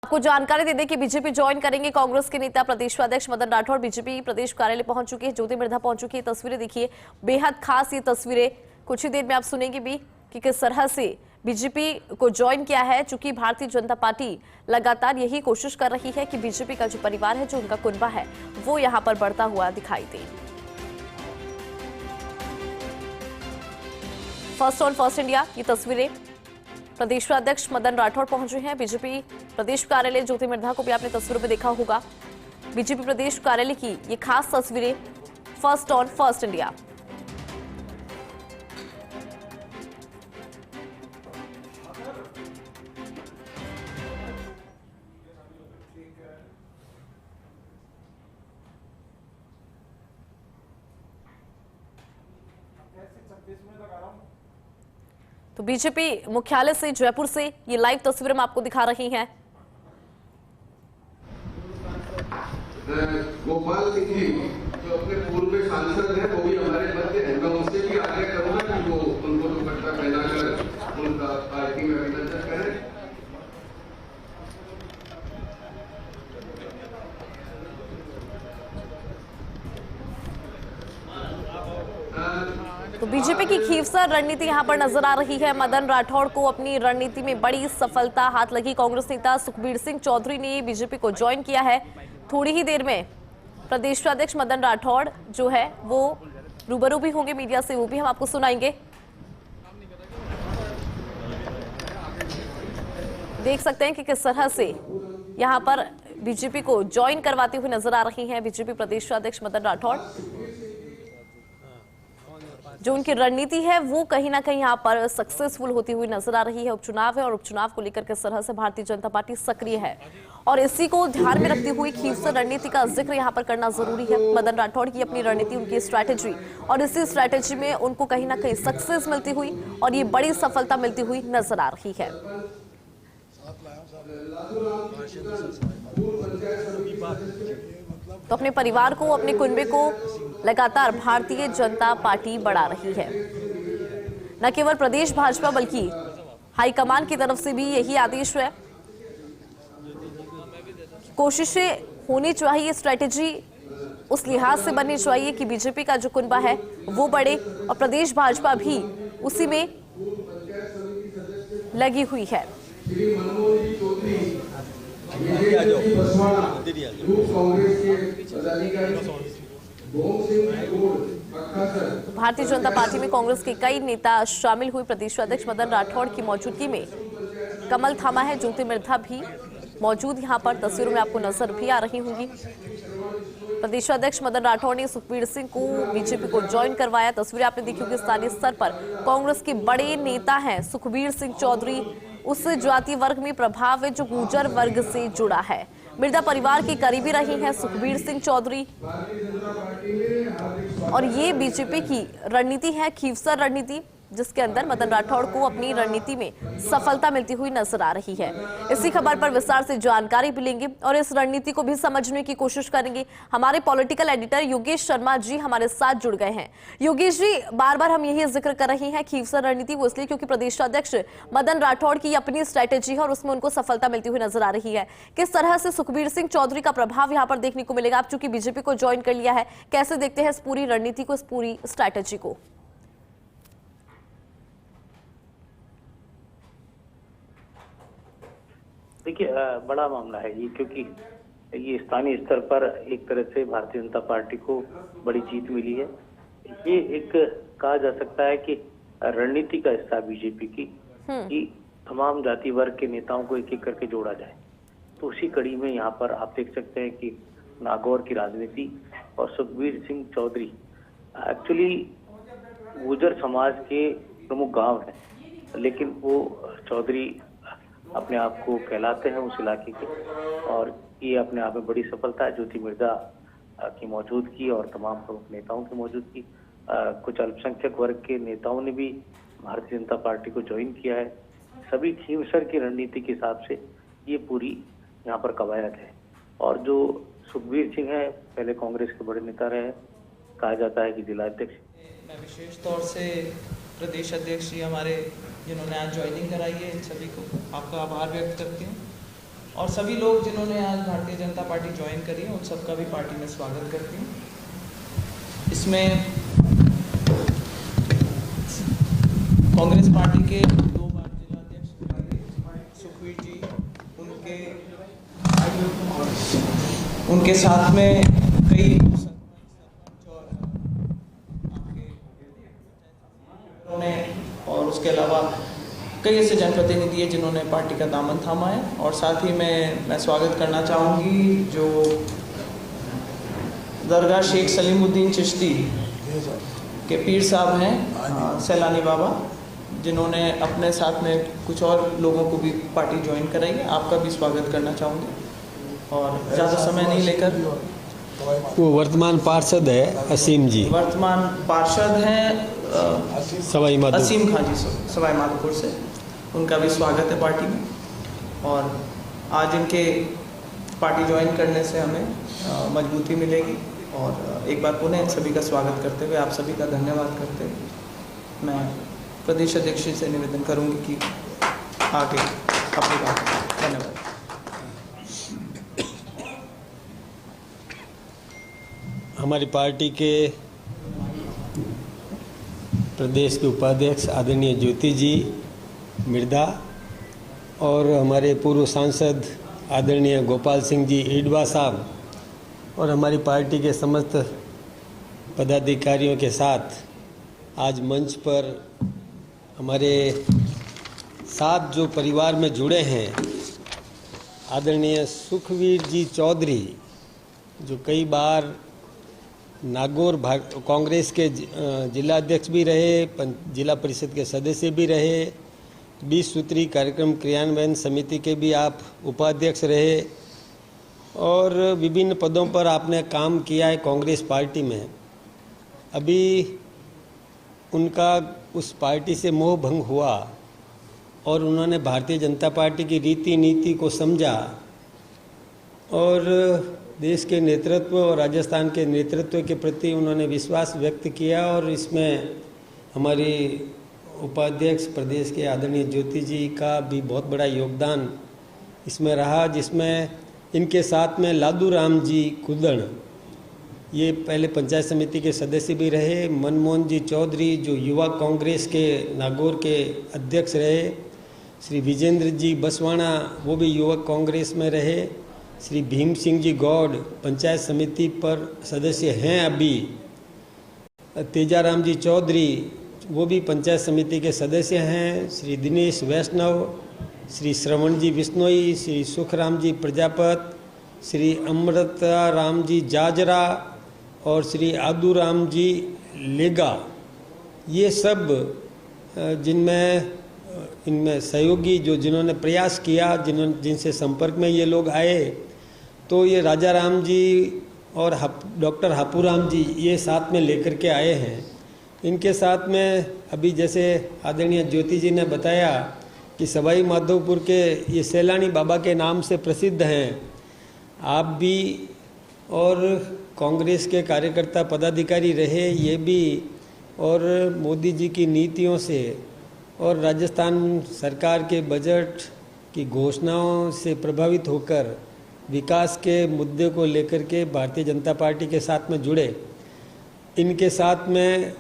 आपको जानकारी दे दें कि बीजेपी ज्वाइन करेंगे कांग्रेस के नेता प्रदेश अध्यक्ष मदन राठौड़ बीजेपी प्रदेश कार्यालय पहुंच चुके हैं। ज्योति मिर्धा पहुंच चुकी है। तस्वीरें देखिए, बेहद खास ये तस्वीरें कुछ ही देर में आप सुनेंगे भी कि किस तरह से बीजेपी को ज्वाइन किया है। चूंकि भारतीय जनता पार्टी लगातार यही कोशिश कर रही है कि बीजेपी का जो परिवार है, जो उनका कुनबा है, वो यहाँ पर बढ़ता हुआ दिखाई दे। फर्स्ट ऑन फर्स्ट इंडिया ये तस्वीरें, प्रदेश अध्यक्ष मदन राठौड़ पहुंचे हैं। बीजेपी प्रदेश कार्यालय, ज्योति मिर्धा को भी आपने तस्वीरों में देखा होगा। बीजेपी प्रदेश कार्यालय की ये खास तस्वीरें, फर्स्ट ऑन फर्स्ट इंडिया। तो बीजेपी मुख्यालय से, जयपुर से ये लाइव तस्वीरें हम आपको दिखा रही हैं। गोपाल सिंह जी जो अपने पूर्व में सांसद हैं, वो भी हमारे बच्चे हैं। मैं उनसे भी आग्रह करूंगा कि वो उनको दुपट्टा पहनाकर उनका पार्टी में अभिनंदन करें। तो बीजेपी की खींवसर रणनीति यहां पर नजर आ रही है। मदन राठौड़ को अपनी रणनीति में बड़ी सफलता हाथ लगी। कांग्रेस नेता सुखबीर सिंह चौधरी ने बीजेपी को ज्वाइन किया है। थोड़ी ही देर में प्रदेश अध्यक्ष मदन राठौड़ जो है वो रूबरू भी होंगे मीडिया से, वो भी हम आपको सुनाएंगे। देख सकते हैं कि किस तरह से यहां पर बीजेपी को ज्वाइन करवाते हुए नजर आ रही हैं बीजेपी प्रदेश अध्यक्ष मदन राठौड़। जो उनकी रणनीति है वो कहीं ना कहीं यहाँ पर सक्सेसफुल होती हुई नजर आ रही है। उपचुनाव है और उपचुनाव को लेकर किस तरह से भारतीय जनता पार्टी सक्रिय है और इसी को ध्यान में रखते हुए खींवसर रणनीति का जिक्र यहाँ पर करना जरूरी है। मदन राठौड़ की अपनी रणनीति, उनकी स्ट्रैटेजी, और इसी स्ट्रैटेजी में उनको कहीं ना कहीं सक्सेस मिलती हुई और ये बड़ी सफलता मिलती हुई नजर आ रही है। तो अपने परिवार को, अपने कुनबे को लगातार भारतीय जनता पार्टी बढ़ा रही है। न केवल प्रदेश भाजपा बल्कि हाईकमान की तरफ से भी यही आदेश है। कोशिशें होनी चाहिए, स्ट्रैटेजी उस लिहाज से बननी चाहिए कि बीजेपी का जो कुनबा है वो बढ़े और प्रदेश भाजपा भी उसी में लगी हुई है। भारतीय जनता पार्टी में कांग्रेस के कई नेता शामिल हुए। प्रदेश अध्यक्ष मदन राठौड़ की मौजूदगी में कमल थामा है। ज्योति मिर्धा भी मौजूद यहां पर तस्वीरों में आपको नजर भी आ रही होंगी। प्रदेश अध्यक्ष मदन राठौड़ ने सुखबीर सिंह को बीजेपी को ज्वाइन करवाया। तस्वीरें आपने देखी होगी। स्थानीय स्तर पर कांग्रेस के बड़े नेता हैं सुखबीर सिंह चौधरी, उस जाति वर्ग में प्रभाव है जो गुर्जर वर्ग से जुड़ा है। मिर्धा परिवार के करीबी रही हैं सुखबीर सिंह चौधरी और ये बीजेपी की रणनीति है, खींवसर रणनीति, जिसके अंदर मदन राठौड़ को अपनी रणनीति में सफलता मिलती हुई नजर आ रही है। इसी खबर पर विस्तार से जानकारी भी लेंगे और इस रणनीति को भी समझने की कोशिश करेंगे। हमारे पॉलिटिकल एडिटर योगेश शर्मा जी हमारे साथ जुड़ गए हैं। योगेश जी, बार बार हम यही जिक्र कर रहे हैं खींवसर रणनीति, वो इसलिए क्योंकि प्रदेश अध्यक्ष मदन राठौड़ की अपनी स्ट्रैटेजी है और उसमें उनको सफलता मिलती हुई नजर आ रही है। किस तरह से सुखबीर सिंह चौधरी का प्रभाव यहाँ पर देखने को मिलेगा? आप चूंकि बीजेपी को ज्वाइन कर लिया है, कैसे देखते हैं इस पूरी रणनीति को, इस पूरी स्ट्रैटेजी को? देखिए, बड़ा मामला है ये, क्योंकि ये स्थानीय स्तर पर एक तरह से भारतीय जनता पार्टी को बड़ी जीत मिली है। ये एक कहा जा सकता है कि रणनीति का हिस्सा बीजेपी की कि तमाम जाति वर्ग के नेताओं को एक एक करके जोड़ा जाए। तो उसी कड़ी में यहाँ पर आप देख सकते हैं कि नागौर की राजनीति और सुखबीर सिंह चौधरी एक्चुअली गुर्जर समाज के प्रमुख गांव है, लेकिन वो चौधरी अपने आप को कहलाते हैं उस इलाके के, और ये अपने आप में बड़ी सफलता है। ज्योति मिर्धा की मौजूदगी और तमाम प्रमुख नेताओं की मौजूदगी, कुछ अल्पसंख्यक वर्ग के नेताओं ने भी भारतीय जनता पार्टी को ज्वाइन किया है। सभी खींवसर की रणनीति के हिसाब से ये पूरी यहाँ पर कवायद है। और जो सुखबीर सिंह है, पहले कांग्रेस के बड़े नेता रहे, कहा जाता है कि जिला अध्यक्ष। मैं विशेष तौर से प्रदेश अध्यक्ष जी हमारे जिन्होंने आज ज्वाइनिंग कराई है, इन सभी को आपका आभार व्यक्त करती हूँ। और सभी लोग जिन्होंने आज भारतीय जनता पार्टी ज्वाइन करी है उन सबका भी पार्टी में स्वागत करती हूँ। इसमें कांग्रेस पार्टी के 2 बार जिलाध्यक्ष सुखवीर जी, उनके साथ में कई और उसके अलावा कई ऐसे जनप्रतिनिधि हैं जिन्होंने पार्टी का दामन थामा है। और साथ ही मैं स्वागत करना चाहूँगी जो दरगाह शेख सलीमुद्दीन चिश्ती के पीर साहब हैं, सैलानी बाबा, जिन्होंने अपने साथ में कुछ और लोगों को भी पार्टी ज्वाइन कराई है। आपका भी स्वागत करना चाहूँगी और ज़्यादा समय नहीं लेकर। वो वर्तमान पार्षद है असीम जी, वर्तमान पार्षद हैं सवाई माधोपुर, असीम खान जी सवाई माधोपुर से, उनका भी स्वागत है पार्टी में। और आज इनके पार्टी ज्वाइन करने से हमें मजबूती मिलेगी। और एक बार पुनः इन सभी का स्वागत करते हुए, आप सभी का धन्यवाद करते हुए मैं प्रदेश अध्यक्ष जी से निवेदन करूंगी कि आगे अपनी बात करें। धन्यवाद। हमारी पार्टी के प्रदेश के उपाध्यक्ष आदरणीय ज्योति जी मिर्धा और हमारे पूर्व सांसद आदरणीय गोपाल सिंह जी ईडवा साहब और हमारी पार्टी के समस्त पदाधिकारियों के साथ आज मंच पर हमारे साथ जो परिवार में जुड़े हैं, आदरणीय सुखवीर जी चौधरी, जो कई बार नागौर कांग्रेस के जिला अध्यक्ष भी रहे, जिला परिषद के सदस्य भी रहे, 20 सूत्री कार्यक्रम क्रियान्वयन समिति के भी आप उपाध्यक्ष रहे और विभिन्न पदों पर आपने काम किया है कांग्रेस पार्टी में। अभी उनका उस पार्टी से मोह भंग हुआ और उन्होंने भारतीय जनता पार्टी की रीति नीति को समझा और देश के नेतृत्व और राजस्थान के नेतृत्व के प्रति उन्होंने विश्वास व्यक्त किया। और इसमें हमारी उपाध्यक्ष प्रदेश के आदरणीय ज्योति जी का भी बहुत बड़ा योगदान इसमें रहा, जिसमें इनके साथ में लादू राम जी कुदण, ये पहले पंचायत समिति के सदस्य भी रहे, मनमोहन जी चौधरी जो युवा कांग्रेस के नागौर के अध्यक्ष रहे, श्री विजेंद्र जी बसवाणा वो भी युवक कांग्रेस में रहे, श्री भीम सिंह जी गौड़ पंचायत समिति पर सदस्य हैं अभी, तेजाराम जी चौधरी वो भी पंचायत समिति के सदस्य हैं, श्री दिनेश वैष्णव, श्री श्रवण जी बिश्नोई, श्री सुखराम जी प्रजापत, श्री अमृता राम जी जाजरा और श्री आदू राम जी लेगा, ये सब इनमें सहयोगी जिन्होंने प्रयास किया, जिनसे संपर्क में ये लोग आए, तो ये राजा राम जी और डॉक्टर हापूराम जी ये साथ में लेकर के आए हैं। इनके साथ में अभी जैसे आदरणीय ज्योति जी ने बताया कि सवाई माधोपुर के ये सैलानी बाबा के नाम से प्रसिद्ध हैं, आप भी और कांग्रेस के कार्यकर्ता पदाधिकारी रहे ये भी, और मोदी जी की नीतियों से और राजस्थान सरकार के बजट की घोषणाओं से प्रभावित होकर विकास के मुद्दे को लेकर के भारतीय जनता पार्टी के साथ में जुड़े। इनके साथ में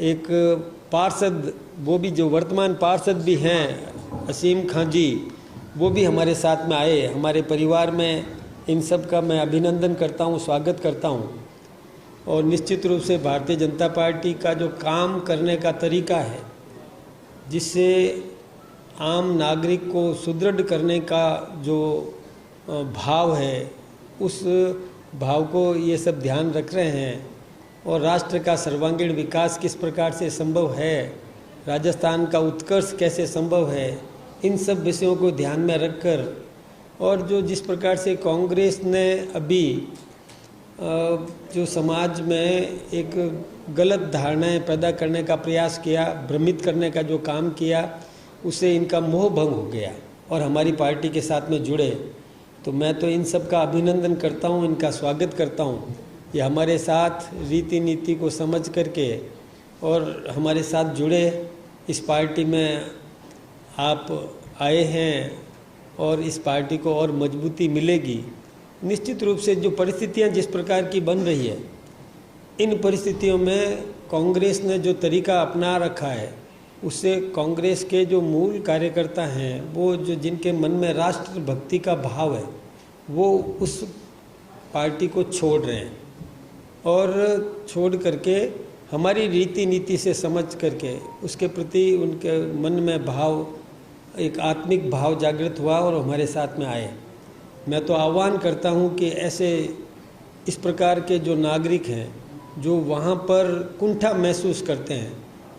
एक पार्षद, वो भी जो वर्तमान पार्षद भी हैं असीम खान जी, वो भी हमारे साथ में आए। हमारे परिवार में इन सब का मैं अभिनंदन करता हूँ, स्वागत करता हूँ। और निश्चित रूप से भारतीय जनता पार्टी का जो काम करने का तरीका है, जिससे आम नागरिक को सुदृढ़ करने का जो भाव है, उस भाव को ये सब ध्यान रख रहे हैं। और राष्ट्र का सर्वांगीण विकास किस प्रकार से संभव है, राजस्थान का उत्कर्ष कैसे संभव है, इन सब विषयों को ध्यान में रखकर, और जो जिस प्रकार से कांग्रेस ने अभी जो समाज में एक गलत धारणाएं पैदा करने का प्रयास किया, भ्रमित करने का जो काम किया, उससे इनका मोह भंग हो गया और हमारी पार्टी के साथ में जुड़े। तो मैं तो इन सब का अभिनंदन करता हूँ, इनका स्वागत करता हूँ। ये हमारे साथ रीति नीति को समझ करके और हमारे साथ जुड़े, इस पार्टी में आप आए हैं और इस पार्टी को और मजबूती मिलेगी। निश्चित रूप से जो परिस्थितियां जिस प्रकार की बन रही है, इन परिस्थितियों में कांग्रेस ने जो तरीका अपना रखा है, उससे कांग्रेस के जो मूल कार्यकर्ता हैं, वो जो जिनके मन में राष्ट्रभक्ति का भाव है, वो उस पार्टी को छोड़ रहे हैं और छोड़ करके हमारी रीति नीति से समझ करके उसके प्रति उनके मन में भाव, एक आत्मिक भाव जागृत हुआ और हमारे साथ में आए। मैं तो आह्वान करता हूं कि ऐसे इस प्रकार के जो नागरिक हैं, जो वहाँ पर कुंठा महसूस करते हैं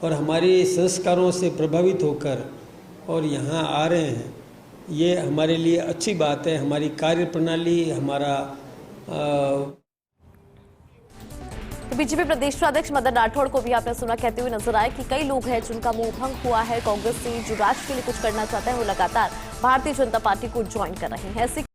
और हमारे संस्कारों से प्रभावित होकर और यहाँ आ रहे हैं, ये हमारे लिए अच्छी बात है। हमारी कार्यप्रणाली, हमारा बीजेपी प्रदेश अध्यक्ष मदन राठौड़ को भी आपने सुना कहते हुए नजर आए कि कई लोग हैं जिनका मुंह भंग हुआ है कांग्रेस से, जो राष्ट्र के लिए कुछ करना चाहते हैं वो लगातार भारतीय जनता पार्टी को ज्वाइन कर रहे हैं। ऐसी